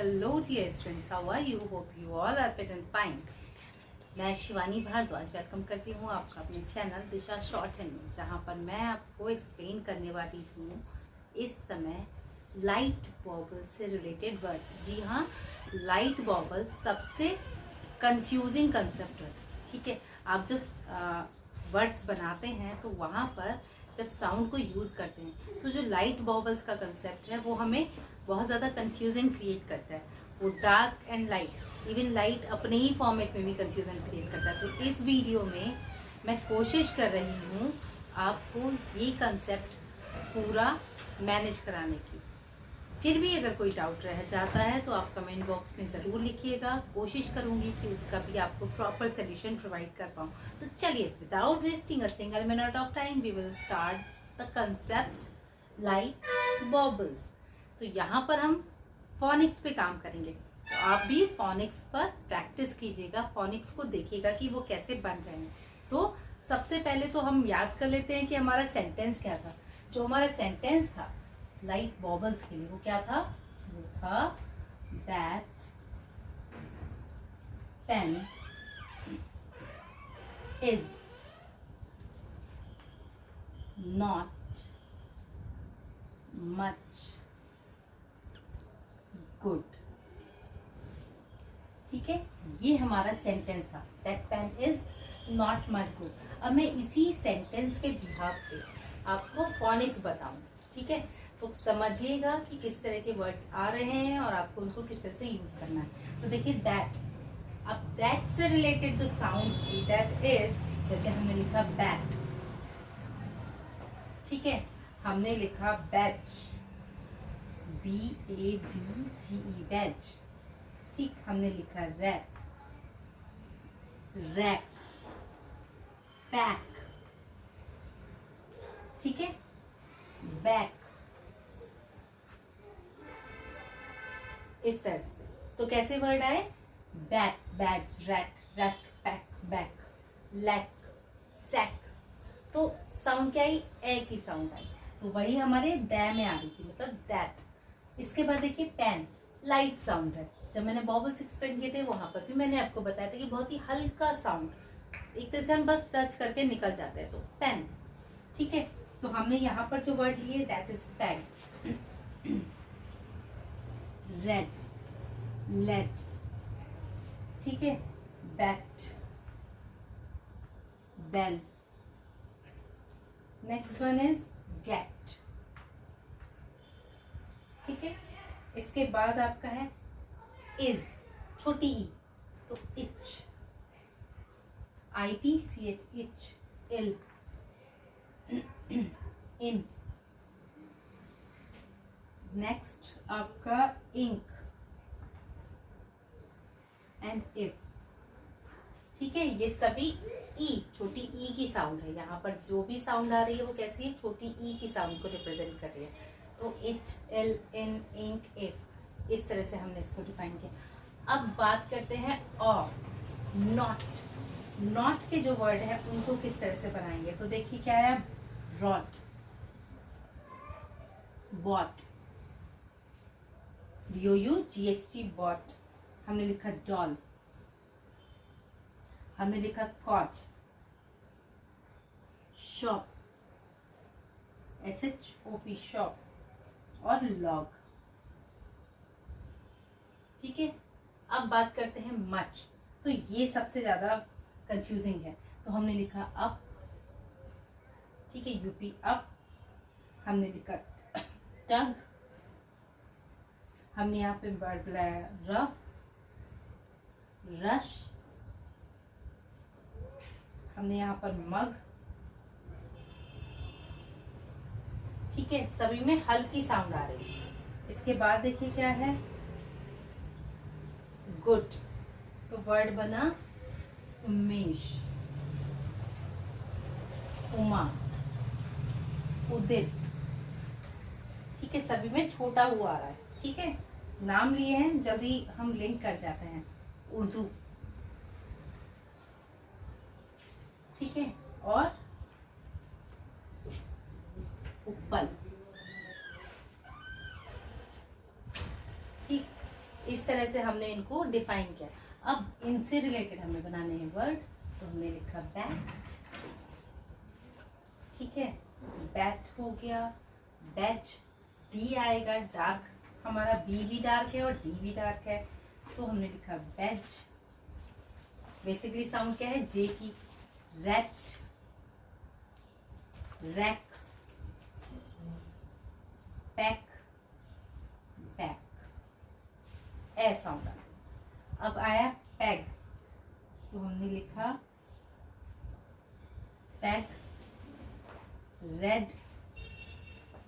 Hello dear students, how are you? Hope you all are fit and fine. मैं Shivani Bhardwaj welcome करती हूँ आपका अपने चैनल दिशा शॉर्ट हैंड में, जहाँ पर मैं आपको एक्सप्लेन करने वाली हूँ इस समय लाइट बॉबल से रिलेटेड वर्ड्स। जी हाँ, लाइट बॉबल सबसे कंफ्यूजिंग कंसेप्ट है। ठीक है, आप जब वर्ड्स बनाते हैं तो वहाँ पर जब साउंड को यूज करते हैं तो जो लाइट बॉबल्स का कंसेप्ट है वो हमें बहुत ज्यादा कंफ्यूजन क्रिएट करता है। वो dark and light, even light अपने ही फॉर्मेट में भी कंफ्यूजन क्रिएट करता है। तो इस वीडियो में मैं कोशिश कर रही हूँ आपको ये कंसेप्ट पूरा मैनेज कराने की। फिर भी अगर कोई डाउट रह जाता है तो आप कमेंट बॉक्स में ज़रूर लिखिएगा। कोशिश करूंगी कि उसका भी आपको प्रॉपर सोल्यूशन प्रोवाइड कर पाऊँ। तो चलिए, without wasting a single minute of time we will start the concept light bobbles. तो यहाँ पर हम फोनिक्स पे काम करेंगे, तो आप भी फोनिक्स पर प्रैक्टिस कीजिएगा, फोनिक्स को देखिएगा कि वो कैसे बन रहे हैं। तो सबसे पहले तो हम याद कर लेते हैं कि हमारा सेंटेंस क्या था। जो हमारा सेंटेंस था लाइट बॉबल्स के लिए वो क्या था? वो था that pain is not much good. ठीक है, ये हमारा सेंटेंस था, that pain is not much good. अब मैं इसी सेंटेंस के बिहाफ पे आपको फोनिक्स बताऊं। ठीक है, तो समझिएगा कि किस तरह के वर्ड्स आ रहे हैं और आपको उनको किस तरह से यूज करना है। तो देखिए दैट, अब दैट से रिलेटेड जो साउंड थी दैट इज, जैसे हमने लिखा बैट, ठीक है, हमने लिखा बैच, BADGE बैच। ठीक, हमने लिखा रैक, रैक, पैक, ठीक है, बैक, इस तरह से। तो कैसे वर्ड आए? Back, batch, rack, rack, pack, back, lack, sack. तो साउंड क्या आई? ए की साउंड आई, तो वही हमारे दै में आ रही थी, मतलब दैट। इसके बाद देखिए पेन, लाइट साउंड है। जब मैंने बॉबल्स एक्सप्लेन किए थे वहां पर भी मैंने आपको बताया था कि बहुत ही हल्का साउंड, एक तरह से हम बस टच करके निकल जाते हैं। तो पेन, ठीक है। तो हमने यहाँ पर जो वर्ड लिए that is pen, red, led, ठीक है, bet, bell, next one is get. ठीक है, इसके बाद आपका है इज, छोटी ई, तो इच, ITCH, इच, इल, इन। नेक्स्ट आपका इंक एंड इफ। ठीक है, ये सभी ई, छोटी ई की साउंड है। यहाँ पर जो भी साउंड आ रही है वो कैसी है? छोटी ई की साउंड को रिप्रेजेंट कर रही है। तो itch, ill, in, ink, if, इस तरह से हमने इसको डिफाइन किया। अब बात करते हैं और नॉट। नॉट के जो वर्ड है उनको किस तरह से बनाएंगे? तो देखिए क्या है? Rot, bought, BOUGHT, bought. हमने लिखा डॉल, हमने लिखा कॉट, शॉप, SHOP, शॉप, और लॉग। ठीक है, अब बात करते हैं मच। तो ये सबसे ज्यादा कंफ्यूजिंग है। तो हमने लिखा अप, ठीक है, UP अप। हमने लिखा टग, हमने यहाँ पे वर्ड बनाया रफ, रश, हमने यहाँ पर मग। ठीक है, सभी में हल्की साउंड आ रही है। इसके बाद देखिए क्या है? गुड। तो वर्ड बना उमेश, उमा, उदित। ठीक है, सभी में छोटा हुआ आ रहा है। ठीक है, नाम लिए हैं, जल्दी हम लिंक कर जाते हैं। उर्दू, ठीक है, और उपल। ठीक, इस तरह से हमने इनको डिफाइन किया। अब इनसे रिलेटेड हमें बनाने हैं वर्ड, तो हमने लिखा बैट, ठीक है, बैट हो गया, बैच, डी आएगा, डार्क, हमारा बी भी डार्क है और डी भी डार्क है, तो हमने लिखा बैच। बेसिकली साउंड क्या है, जे की, rat, rack, pack, back, A sound आया। अब आया पैग, तो हमने लिखा peg, red,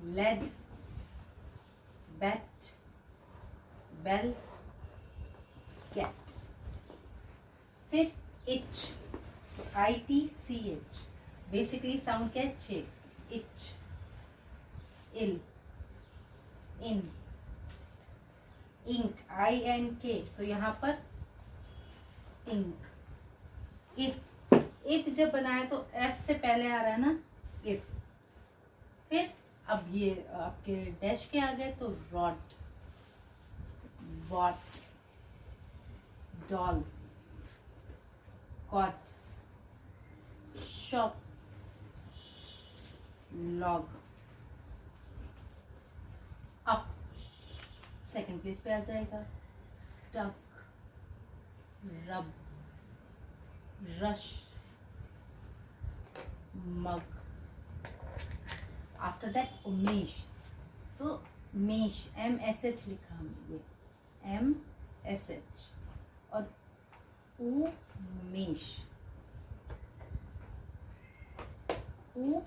led, bet, bell, cat. फिर इच, ITCH, बेसिकली साउंड क्या है, चे, itch, ill, in, ink, INK, तो यहाँ पर इंक। इफ जब बनाया तो F से पहले आ रहा है ना, इफ। फिर अब ये आपके डैश के आ गए, तो rod, what, doll, cot, shop, log. Up second place पे आ जाएगा, tuck, rub, rush, mug. After that Umesh, तो मेश, MSH लिखा हमने, ये MSH, और उमेश, उ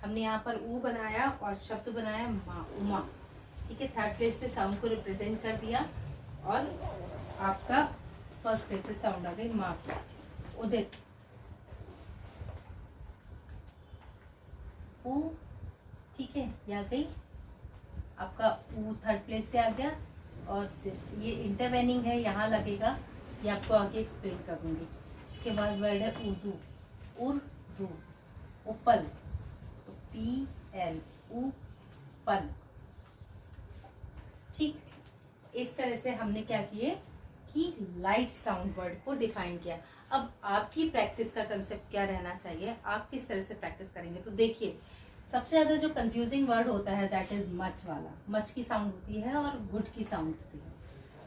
हमने यहाँ पर ऊ बनाया और शब्द बनाया माँ, उमा, ठीक है। थर्ड प्लेस पे साउंड को रिप्रेजेंट कर दिया और आपका फर्स्ट प्लेस पे साउंड आ गई माँ, उदित, ऊ, ठीक है, ये आ गई आपका ऊ, थर्ड प्लेस पे आ गया। और ये इंटरवेनिंग है, यहाँ लगेगा, ये आपको आगे एक्सप्लेन करूंगी। इसके बाद वर्ड है उर्दू, उर्दू, उपल, तो PL, उपल, ठीक। इस तरह से हमने क्या किए कि लाइट साउंड वर्ड को डिफाइन किया। अब आपकी प्रैक्टिस का कंसेप्ट क्या रहना चाहिए, आप किस तरह से प्रैक्टिस करेंगे। तो देखिए, सबसे ज्यादा जो कंफ्यूजिंग वर्ड होता है दैट इज मच वाला, मच की साउंड होती है और गुड की साउंड होती है,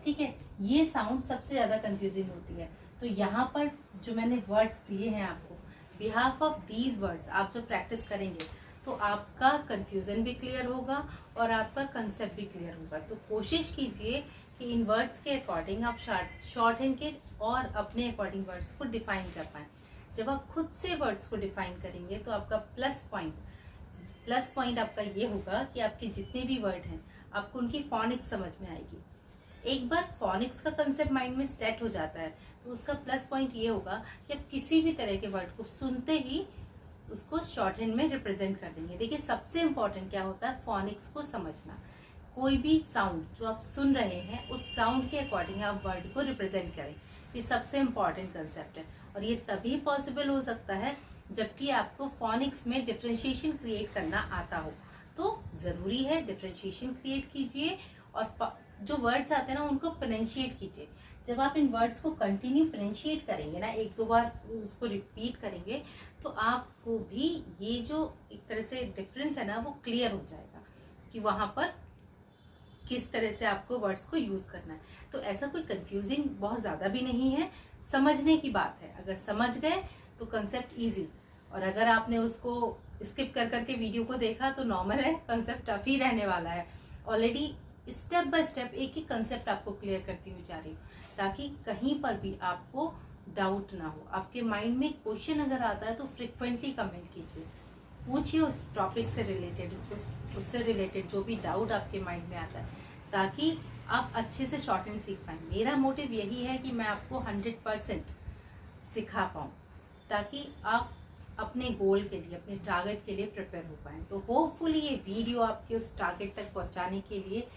ठीक है। ये साउंड सबसे ज्यादा कंफ्यूजिंग होती है। तो यहाँ पर जो मैंने वर्ड्स दिए हैं आपको, बिहाफ ऑफ दीज वर्ड्स आप जो प्रैक्टिस करेंगे तो आपका कंफ्यूजन भी क्लियर होगा और आपका कंसेप्ट भी क्लियर होगा। तो कोशिश कीजिए कि इन वर्ड्स के अकॉर्डिंग आप शॉर्ट हैंड के और अपने अकॉर्डिंग वर्ड्स को डिफाइन कर पाए। जब आप खुद से वर्ड्स को डिफाइन करेंगे तो आपका प्लस पॉइंट आपका ये होगा कि आपके जितने भी वर्ड हैं आपको उनकी फॉनिक्स समझ में आएगी। एक बार फॉनिक्स का कंसेप्ट माइंड में सेट हो जाता है तो उसका प्लस पॉइंट ये होगा कि आप किसी भी तरह के वर्ड को सुनते ही उसको शॉर्ट हैंड में रिप्रेजेंट कर देंगे। देखिए, सबसे इंपॉर्टेंट क्या होता है, फॉनिक्स को समझना। कोई भी साउंड जो आप सुन रहे हैं उस साउंड के अकॉर्डिंग आप वर्ड को रिप्रेजेंट करें, ये सबसे इंपॉर्टेंट कंसेप्ट है। और ये तभी पॉसिबल हो सकता है जबकि आपको फॉनिक्स में डिफरेंशिएशन क्रिएट करना आता हो। तो जरूरी है डिफरेंशिएशन क्रिएट कीजिए और जो वर्ड्स आते हैं ना उनको प्रोनाउंशिएट कीजिए। जब आप इन वर्ड्स को कंटिन्यू प्रोनाउंशिएट करेंगे ना, एक दो बार उसको रिपीट करेंगे, तो आपको भी ये जो एक तरह से डिफरेंस है ना वो क्लियर हो जाएगा कि वहां पर किस तरह से आपको वर्ड्स को यूज करना है। तो ऐसा कोई कंफ्यूजिंग बहुत ज्यादा भी नहीं है, समझने की बात है। अगर समझ गए तो कंसेप्ट इजी, और अगर आपने उसको स्किप कर करके वीडियो को देखा तो नॉर्मल है, कंसेप्ट टफ ही रहने वाला है। ऑलरेडी स्टेप बाय स्टेप एक ही कंसेप्ट आपको क्लियर करती हुई जा रही हूँ, ताकि कहीं पर भी आपको डाउट ना हो। आपके माइंड में क्वेश्चन अगर आता है तो फ्रिक्वेंटली कमेंट कीजिए, पूछिए उस टॉपिक से रिलेटेड, उससे रिलेटेड जो भी डाउट आपके माइंड में आता है, ताकि आप अच्छे से शॉर्ट हैंड सीख पाए। मेरा मोटिव यही है कि मैं आपको 100% सिखा पाऊँ, ताकि आप अपने गोल के लिए, अपने टारगेट के लिए प्रिपेयर हो पाए। तो होपफुली ये वीडियो आपके उस टारगेट तक पहुंचाने के लिए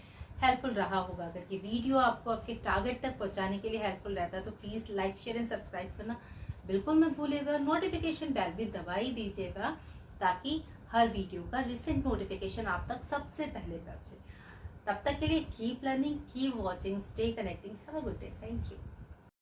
हेल्पफुल रहा होगा। अगर ये वीडियो आपको आपके टारगेट तक पहुंचाने के लिए हेल्पफुल रहता है तो please like, share and subscribe करना बिल्कुल मत भूलिएगा। नोटिफिकेशन बेल भी दबा ही दीजिएगा ताकि हर वीडियो का रिसेंट नोटिफिकेशन आप तक सबसे पहले पहुंचे। तब तक के लिए keep learning, keep watching, stay connecting, have a good day, thank you.